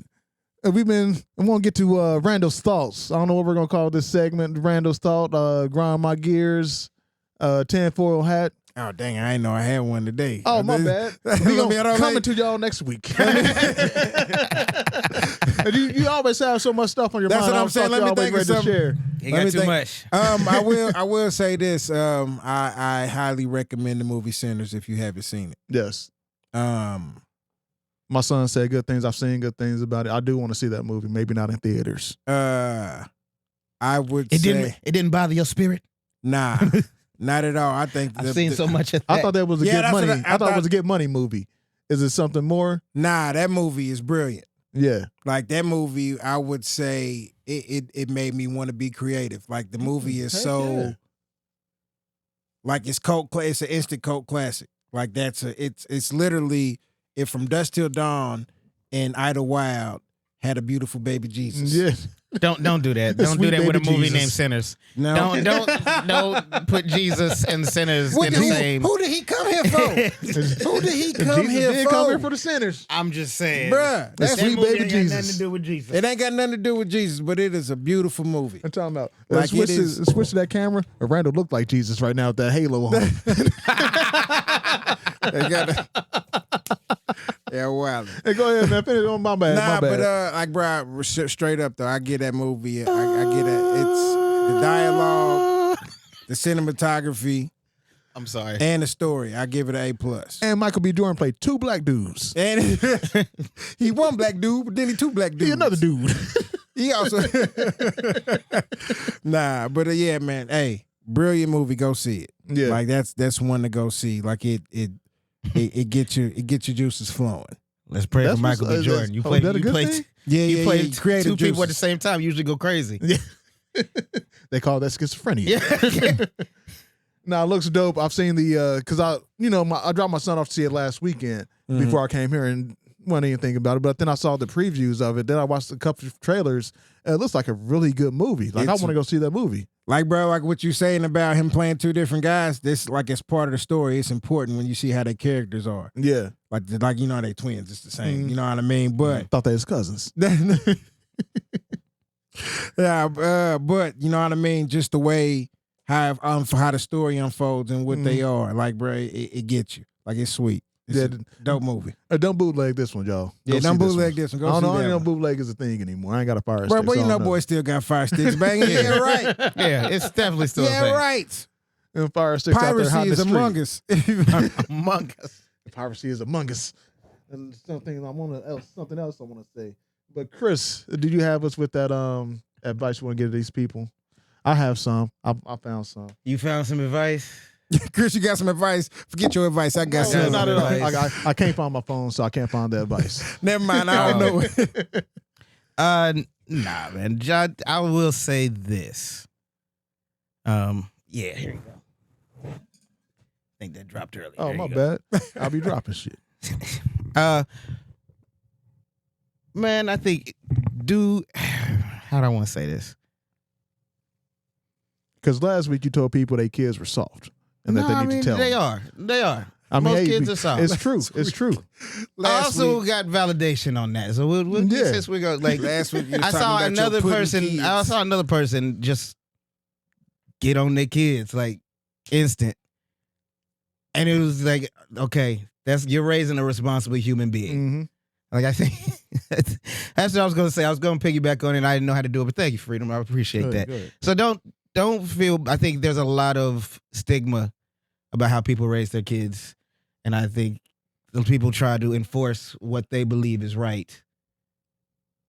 I'm gonna get to Randall's thoughts. I don't know what we're gonna call this segment. Randall's thought, grind my gears, tinfoil hat. Oh, dang, I didn't know I had one today. Oh, my bad. We gonna coming to y'all next week. you always have so much stuff on your That's mind. what I'm saying. Let me think of something. Share. You Let got me too think. much. I will say this. I highly recommend the movie Sinners if you haven't seen it. Yes. Um, My son said good things. I've seen good things about it. I do want to see that movie. Maybe not in theaters. I would It say didn't bother your spirit. nah, not at all. I think I've seen so much of that. I thought that was a Yeah, get that's what money. I I thought it thought- was a get money movie. Is it something more? nah, that movie is brilliant. Yeah. Like that movie, I would say it made me want to be creative. Like the movie is Heck so yeah. like it's it's an instant cult classic. Like it's literally if From Dusk Till Dawn and Idlewild had a beautiful baby Jesus. Yeah. Don't do that. Don't do Sweet that with a baby movie Jesus. named Sinners. No. Don't put Jesus and sinners What in did the he- same. Who did he come here for? Who did he come Jesus here did for? come here for the sinners. I'm just saying, Bruh, The that's sweet movie baby ain't got nothing Jesus. to do with Jesus. It ain't got nothing to do with Jesus, but it is a beautiful movie. I'm talking about. Like Switch it is- to that camera. Randall looked like Jesus right now with that halo on. They got yeah, wild. Hey, go ahead, man. Finish on my bad. Nah, my bad. but like, bro, straight up though, I get that movie. I get it. It's the dialogue, the cinematography, I'm sorry. and the story. I give it an A+. And Michael B. Jordan played 2 black dudes. And he one black dude, but then he 2 black dudes. He another dude. He also nah, but yeah, man. Hey, brilliant movie. Go see it. Yeah. Like that's one to go see. Like it gets your juices flowing. Let's pray That's for Michael what's- B. Jordan. You oh, played. is that a You good played. thing? Yeah, You played creative two people at the juices. same time. Usually go crazy. They call that schizophrenia. Yeah. Nah, it looks dope. I've seen the because I dropped my son off to see it last weekend Mm-hmm. before I came here and wasn't even thinking about it. But then I saw the previews of it. Then I watched a couple of trailers. And it looks like a really good movie. Like I It's- want to go see that movie. Like, bro, like what you saying about him playing 2 different guys. This like it's part of the story. It's important when you see how their characters are. Yeah, Like you know how they twins. It's the same. Mhm. You know what I mean? But thought they was cousins. yeah, but you know what I mean. Just the way how the story unfolds and what they are. Like, bro, it gets you. Like it's sweet. Yeah, Dope movie. don't bootleg this one, y'all. Yeah, Go don't see this bootleg one. this one. Go I don't see know. I that don't know one. bootleg is a thing anymore. I ain't got a fire Bro, stick. boy, so you I know don't boy still got fire sticks banging. Yeah, right. Yeah, it's definitely still a Yeah, thing. right. And fire sticks out there hot Piracy in the is street. among us. Among us. Piracy is among us. And something else I want to say. But Chris, did you have us with that advice you want to give to these people? I have some. I found some. You found some advice? Chris, you got some advice? Forget your advice. I got No, some not at all. advice. I can't find my phone, so I can't find the advice. Never mind. I don't know. Nah, man. I will say this. Yeah, here you go. I think that dropped earlier. Oh, There my you go. bad. I'll be dropping shit. Man, I think how do I want to say this? Because last week you told people their kids were soft and that they need to tell they them. They are. I mean, Most hey, kids are soft. It's true. It's true. I also got validation on that. So we'll Yeah. since we go like Last week you was I talking saw about your another pudding person. kids. I saw another person just get on their kids like instant, and it was like, okay, you're raising a responsible human being. Mm-hmm. Like I think that's what I was gonna say. I was gonna piggyback on it. And I didn't know how to do it, but thank you, Freedom. I appreciate that. Good. So don't feel. I think there's a lot of stigma about how people raise their kids, and I think those people try to enforce what they believe is right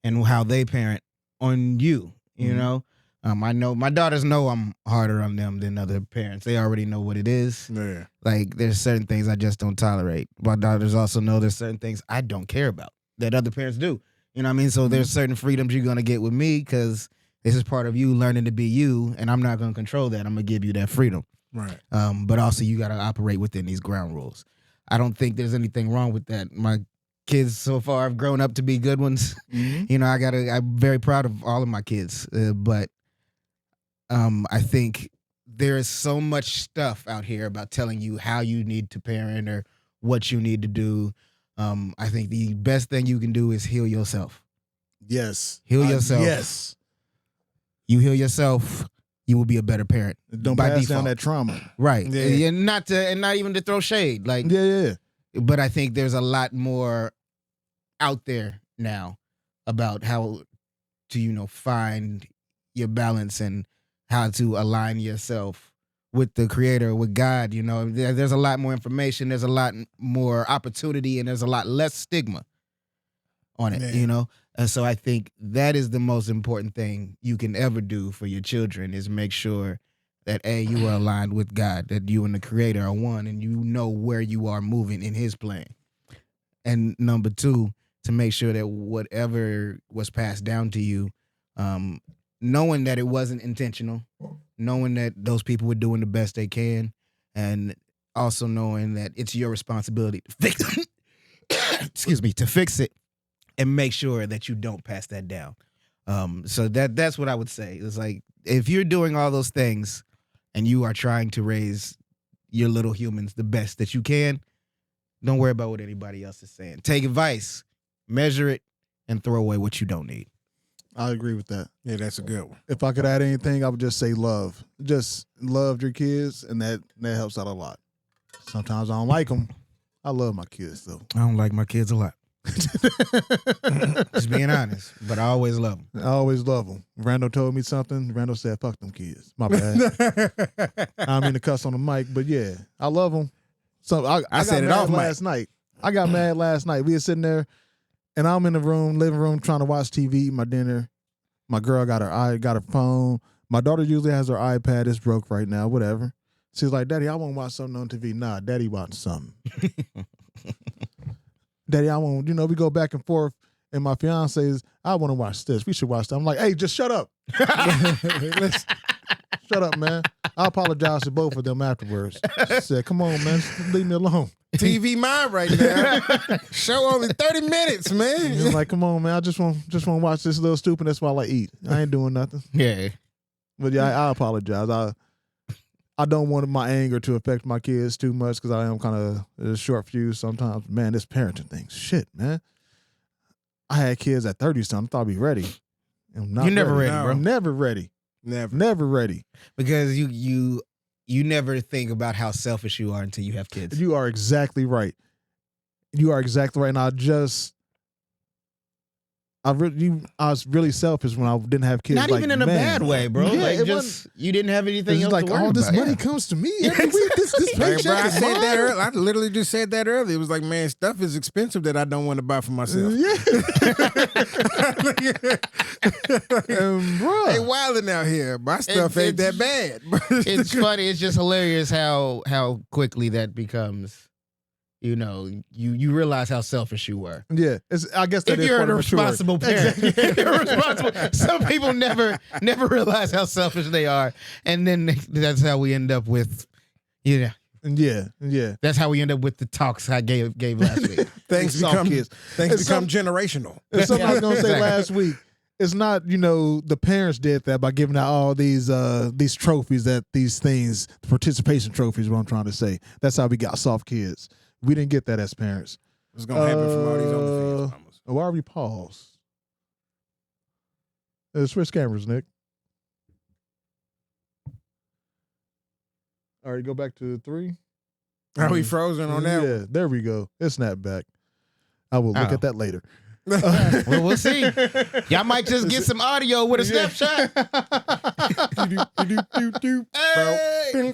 and how they parent on you. You Mhm. know, I know my daughters know I'm harder on them than other parents. They already know what it is. Yeah. Like there's certain things I just don't tolerate. My daughters also know there's certain things I don't care about that other parents do. You know what I mean? So there's certain freedoms you're gonna get with me because this is part of you learning to be you, and I'm not gonna control that. I'm gonna give you that freedom. Right. But also you gotta operate within these ground rules. I don't think there's anything wrong with that. My kids so far have grown up to be good ones. Mm-hmm. You know, I'm very proud of all of my kids, but I think there is so much stuff out here about telling you how you need to parent or what you need to do. I think the best thing you can do is heal yourself. Yes. Heal yourself. Yes. You heal yourself, you will be a better parent. Don't by pass default. down that trauma. Right. Yeah. And not even to throw shade. Like, Yeah. but I think there's a lot more out there now about how to, find your balance and how to align yourself with the creator, with God. There's a lot more information, there's a lot more opportunity, and there's a lot less stigma on it, Yeah. And so I think that is the most important thing you can ever do for your children is make sure that you are aligned with God, that you and the creator are one, and you know where you are moving in his plan. And number two, to make sure that whatever was passed down to you, knowing that it wasn't intentional, knowing that those people were doing the best they can, and also knowing that it's your responsibility to fix it. Excuse me, to fix it and make sure that you don't pass that down. So that's what I would say. It's like if you're doing all those things and you are trying to raise your little humans the best that you can, don't worry about what anybody else is saying. Take advice, measure it, and throw away what you don't need. I agree with that. Yeah, that's a good one. If I could add anything, I would just say love. Just love your kids, and that helps out a lot. Sometimes I don't like them. I love my kids, though. I don't like my kids a lot. Just being honest, but I always love them. I always love them. Randall told me something. Randall said, fuck them kids. My bad. I don't mean to cuss on the mic, but yeah, I love them. So I said got it mad off mic. last night. I got mad last night. We were sitting there, and I'm in the living room, trying to watch TV, eat my dinner. My girl got her phone. My daughter usually has her iPad. It's broke right now, whatever. She's like, Daddy, I want to watch something on TV. Nah, Daddy watching something. Daddy, I want, we go back and forth. And my fiance is, I want to watch this. We should watch that. I'm like, hey, just shut up. Shut up, man. I apologize to both of them afterwards. She said, come on, man. Just leave me alone. TV mine right now. Show only 30 minutes, man. I'm like, come on, man. I just want to watch this little stupidness while I eat. I ain't doing nothing. Yeah. But yeah, I apologize. I don't want my anger to affect my kids too much because I am kind of short fuse sometimes. Man, this parenting thing, shit, man. I had kids at 30-something. Thought I'd be ready. I'm not You're never ready, No. bro. Never ready. Never ready. Because you never think about how selfish you are until you have kids. You are exactly right. you are exactly right. And I was really selfish when I didn't have kids. Not like, even in a man. bad way, bro. Yeah, like it just you didn't have anything It's else like to worry all this about. money Yeah. comes to me every week. This Like, paycheck bro, I is said that mine. earlier. I literally just said that earlier. It was like, man, stuff is expensive that I don't want to buy for myself. Yeah, bro. They wilding out here. My stuff ain't that bad. It's funny. It's just hilarious how quickly that becomes. You know, you realize how selfish you were. Yeah, I guess that If is you're part a of maturity. responsible parent, if you're responsible. Some people never realize how selfish they are, and then that's how we end up with, Yeah. That's how we end up with the talks I gave last week. Things Soft become kids. things It's become generational. And something I was gonna say Exactly. last week. It's not, the parents did that by giving out all these trophies, these things, participation trophies. What I'm trying to say. That's how we got soft kids. We didn't get that as parents. What's gonna happen from all these OnlyFans mamas? Why are we paused? Switch cameras, Nick. All right, go back to 3. Are we frozen on that? Yeah, there we go. It snapped back. I will look Oh. at that later. Well, we'll see. Y'all might just get some audio with a snapshot. Hey!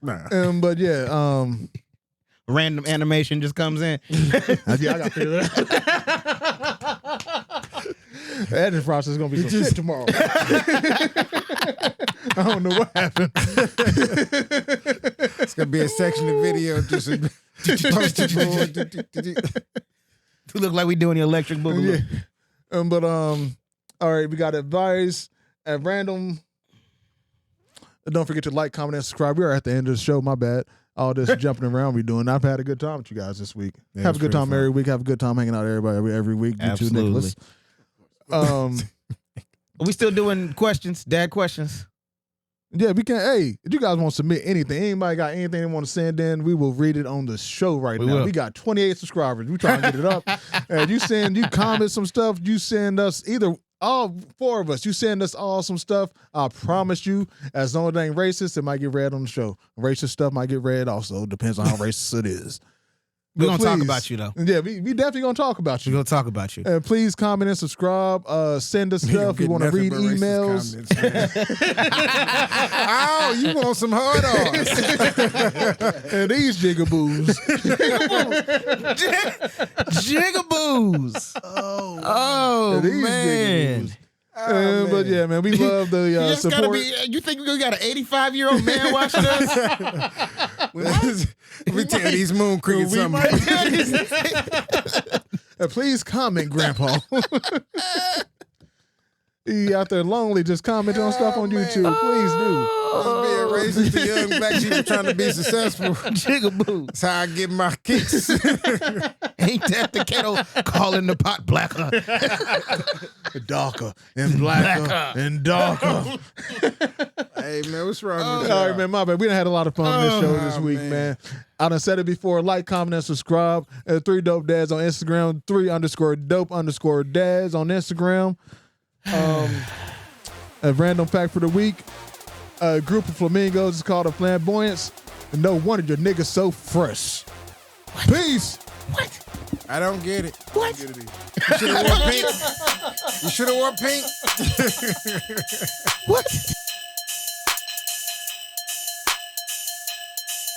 Nah. But yeah, Random animation just comes in. yeah, I got to figure that out. The editing process is gonna be some shit tomorrow. I don't know what happened. It's gonna be a section of video just posted. You look like we doing the electric boogaloo. Yeah. But all right, we got advice at random. Don't forget to like, comment, and subscribe. We are at the end of the show. My bad. All this jumping around we doing. I've had a good time with you guys this week. Yeah, have a it's good pretty time fun. every week. Have a good time hanging out with everybody every week. You too, Absolutely. Nicholas. Are we still doing questions? Dad questions? Yeah, we can. Hey, if you guys want to submit anything, anybody got anything they want to send in, we will read it on the show right We now. will. We got 28 subscribers. We trying to get it up. And you comment some stuff. You send us all 4 of us. You send us all some stuff. I promise you, as long as it ain't racist, it might get read on the show. Racist stuff might get read also. Depends on how racist it is. We're But going to talk please- about you, though. Yeah, we definitely gonna talk about We're you. going to talk about you. And please comment and subscribe. Send us stuff. You want to read emails. Oh, you want some hard ons? And these jigaboos. Jigaboos. Oh, These man. jigaboos. But yeah, man, we love the You just gotta support. you think we got an 85-year-old man watching us? Let me tell these moon crickets We something. Please comment, Grandpa. You out there lonely, just comment on stuff on YouTube. Please do. Being racist to young black people trying to be successful. Jigaboos. That's how I get my kicks. Ain't that the kettle calling the pot blacker? Darker and blacker and darker. Hey, man, what's wrong with All right, man, my bad. We done had a lot of fun on this show this week, man. man. I done said it before. Like, comment, and subscribe. 3 Dope Dads on Instagram. 3_dope_dads on Instagram. A random fact for the week. A group of flamingos is called a flamboyance. And no wonder your niggas so fresh. Peace. What? I don't get it. What? You should have wore pink. You should have wore pink. What?